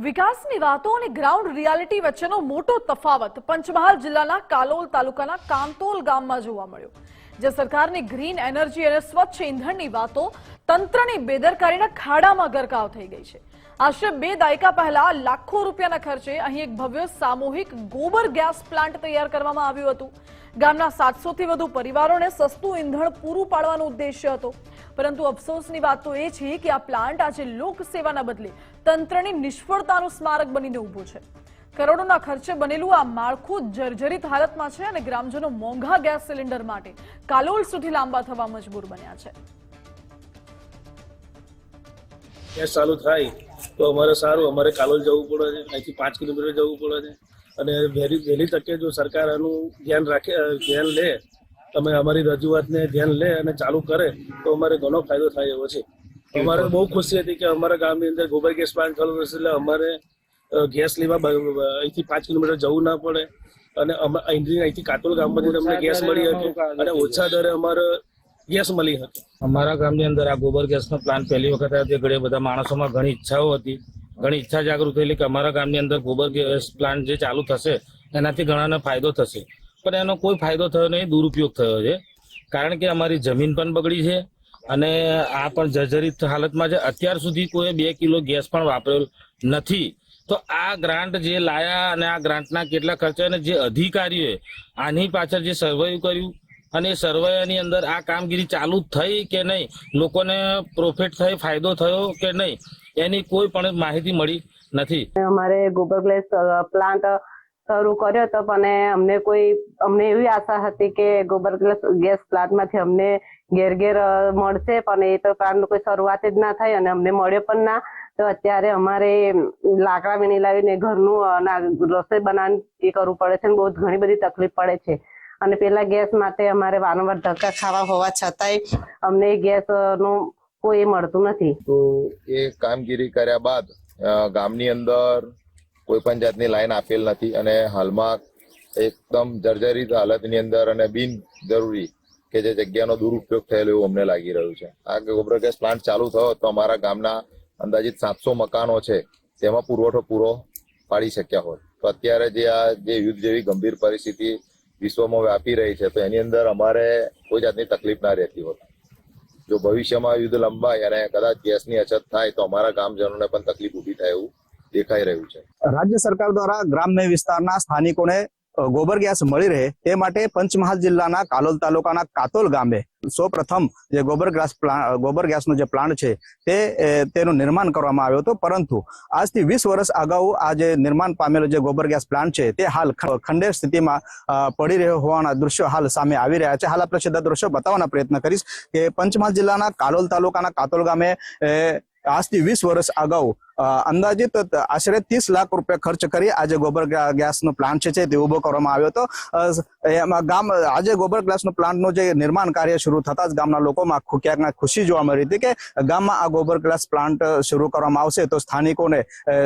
વિકાસની વાતો અને ગ્રાઉન્ડ રિયાલિટી વચ્ચેનો મોટો તફાવત પંચમહાલ જિલ્લાના કાલોલ તાલુકાના કાંતોલ ગામમાં જોવા મળ્યો, જે સરકારની ગ્રીન એનર્જી અને સ્વચ્છ ઇંધણની વાતો તંત્રની બેદરકારીના ખાડામાં ગરકાવ થઈ ગઈ છે। આશરે 2 દાયકા પહેલા લાખો રૂપિયાના ખર્ચે અહીં એક ભવ્ય સામૂહિક ગોબર ગેસ પ્લાન્ટ તૈયાર કરવામાં આવ્યું હતું। ગામના 700 થી વધુ પરિવારોને સસ્તું ઇંધણ પૂરું પાડવાનો ઉદ્દેશ્ય હતો, પરંતુ અફસોસની વાત તો એ છે કે આ પ્લાન્ટ આજે લોકસેવાના બદલે તંત્રની નિષ્ફળતાનું સ્મારક બનીને ઊભું છે। કરોડોના ખર્ચે બનેલું આ માળખું જર્જરિત હાલતમાં છે અને ગ્રામજનો મોંઘા ગેસ સિલિન્ડર માટે કાલોલ સુધી લાંબા થવા મજબૂર બન્યા છે। ગેસ ચાલુ થાય તો અમારે સારું, અમારે કાલોલ જવું પડે છે, અહીંથી 5 કિલોમીટર જવું પડે છે અને વહેલી તકે જો સરકાર આનું ધ્યાન લે, તમે અમારી રજૂઆતને ધ્યાન લે અને ચાલુ કરે તો અમારે ઘણો ફાયદો થાય એવો છે। અમારે બહુ ખુશી હતી કે અમારા ગામની અંદર ગોબર ગેસ પ્લાન્ટ ચાલુ થશે એટલે અમારે ગેસ લેવા અહીંથી 5 કિલોમીટર જવું ના પડે અને અહીંથી કાતોલ ગામમાંથી અમને ગેસ મળી શકે અને ઓછા દરે અમારે ગેસ મળી હતી। અમારા ગામની અંદર આ ગોબર ગેસનો પ્લાન્ટ પહેલી વખત આવ્યો તે ઘણી બધા માણસોમાં ઘણી ઈચ્છાઓ હતી, ઘણી ઈચ્છા જાગૃત થયેલી કે અમારા ગામની અંદર ગોબર ગેસ પ્લાન્ટ જે ચાલુ થશે એનાથી ઘણાને ફાયદો થશે, પણ એનો કોઈ ફાયદો થયો નહીં, દુરુપયોગ થયો છે। કારણ કે અમારી જમીન પણ બગડી છે અને આ પણ જર્જરિત હાલતમાં છે। અત્યાર સુધી કોઈ 2 કિલો ગેસ પણ વાપરેલ નથી। તો આ ગ્રાન્ટ જે લાયા અને આ ગ્રાન્ટના કેટલા ખર્ચા અને જે અધિકારીઓએ આની પાછળ જે સર્વે કર્યું અને સર્વેની અંદર આ કામગીરી ચાલુ થઈ કે નહીં, લોકોને પ્રોફિટ થઈ, ફાયદો થયો કે નહીં, એની કોઈ પણ માહિતી મળી નથી। અમારે ગોબર ગેસ પ્લાન્ટ શરૂ કર્યો હતો પણ અમને એવી આશા હતી કે ગોબર ગેસ પ્લાન્ટમાંથી અમને ઘેર મળશે, પણ એ તો પ્લાન્ટની કોઈ શરૂઆત જ ના થઈ અને અમને મળ્યો પણ ના। તો અત્યારે અમારે લાકડા વીણી લાવીને ઘરનું રસોઈ બનાવવાની કરવું પડે છે, બહુ ઘણી બધી તકલીફ પડે છે અને પેલા ગેસ માટે અમારે વારંવાર ધક્કા ખાવા હોવા છતાંય અમને ગેસનું કોઈ મળતું નથી। તો એ કામગીરી કર્યા બાદ ગામની અંદર કોઈ પણ જાતની લાઈન આપેલ નથી અને હાલમાં એકદમ જર્જરિત હાલતની અંદર અને બિન જરૂરી કે જે જગ્યાનો દુરુપયોગ થયેલો એવું અમને લાગી રહ્યું છે। આ ગોબર ગેસ પ્લાન્ટ ચાલુ થયો તો અમારા ગામના અંદાજિત 700 મકાનો છે તેમાં પુરવઠો પૂરો પાડી શક્યા હોત, તો અત્યારે જે યુદ્ધ જેવી ગંભીર પરિસ્થિતિ વિશ્વમાં વ્યાપી રહી છે તો એની અંદર અમારે કોઈ જાતની તકલીફ ના રહેતી હોત। જો ભવિષ્યમાં યુદ્ધ લંબાય અને કદાચ ગેસની અછત થાય તો અમારા ગામજનોને પણ તકલીફ ઊભી થાય એવું દેખાઈ રહ્યું છે। રાજ્ય સરકાર દ્વારા ગ્રામ્ય વિસ્તારના સ્થાનિકોને ગોબર ગેસ મળી રહે તે માટે પંચમહાલ જિલ્લાના કાલોલ તાલુકાના કાતોલ ગામે સૌપ્રથમ જે ગોબર ગેસનો જે પ્લાન્ટ છે તેનું નિર્માણ કરવામાં આવ્યું હતું, પરંતુ આજથી 20 વર્ષ અગાઉ આ જે નિર્માણ પામેલો જે ગોબર ગેસ પ્લાન્ટ છે તે હાલ ખંડેર સ્થિતિમાં પડી રહ્યો હોવાના દ્રશ્યો હાલ સામે આવી રહ્યા છે। હાલ આપણે સીધા દ્રશ્યો બતાવવાનો પ્રયત્ન કરીશ કે પંચમહાલ જિલ્લાના કાલોલ તાલુકાના કાતોલ ગામે આજથી 20 વર્ષ અગાઉ અંદાજિત આશરે 30 લાખ રૂપિયા ખર્ચ કરી આજે ગોબર ગેસનો પ્લાન્ટ છે તે ઉભો કરવામાં આવ્યો હતો। એમાં આજે ગોબર ગેસનો પ્લાન્ટનું જે નિર્માણ કાર્ય શરૂ થતા જ ગામના લોકોમાં ક્યાંક ખુશી જોવા મળી હતી કે ગામમાં આ ગોબર ગેસ પ્લાન્ટ શરૂ કરવામાં આવશે તો સ્થાનિકોને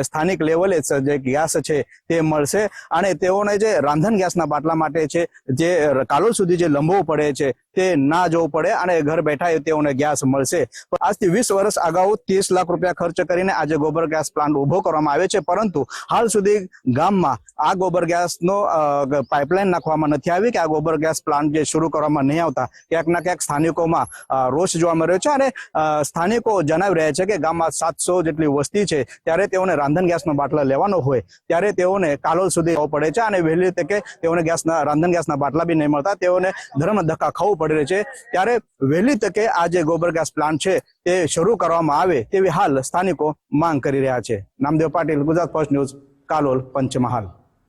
સ્થાનિક લેવલે જે ગેસ છે તે મળશે અને તેઓને જે રાંધણ ગેસના બાટલા માટે છે જે કાલોલ સુધી જે લંબવું પડે છે તે ના જવું પડે અને ઘર બેઠા તેઓને ગેસ મળશે। આજથી 20 વર્ષ અગાઉ 30 લાખ રૂપિયા ખર્ચ કરીને આજે ગોબર ગેસ પ્લાન્ટ ઉભો કરવામાં આવ્યો છે, પરંતુ હાલ સુધી ગામમાં આ ગોબર ગેસનો પાઇપલાઇન નાખવામાં નથી આવી કે આ ગોબર ગેસ પ્લાન્ટ જે શરૂ કરવામાં નહીં આવતા ક્યાંક ના ક્યાંક સ્થાનિકોમાં રોષ જોવા મળ્યો છે અને સ્થાનિકો જણાવી રહ્યા છે કે ગામમાં 700 જેટલી વસ્તી છે ત્યારે તેઓને રાંધણ ગેસનો બાટલા લેવાનો હોય ત્યારે તેઓને કાલોલ સુધી આવવું પડે છે અને વહેલી તકે તેઓને રાંધણ ગેસના બાટલા બી નહીં મળતા તેઓને ધર્મ ધક્કા ખાવું પડી રહે છે। ત્યારે વહેલી તકે આ જે ગોબર ગેસ પ્લાન્ટ છે તે શરૂ કરવામાં આવે તેવી હાલ સ્થાનિકો માંગ કરી રહ્યા છે। Namdev Patil, Gujarat first news, Kalol, Panchmahal.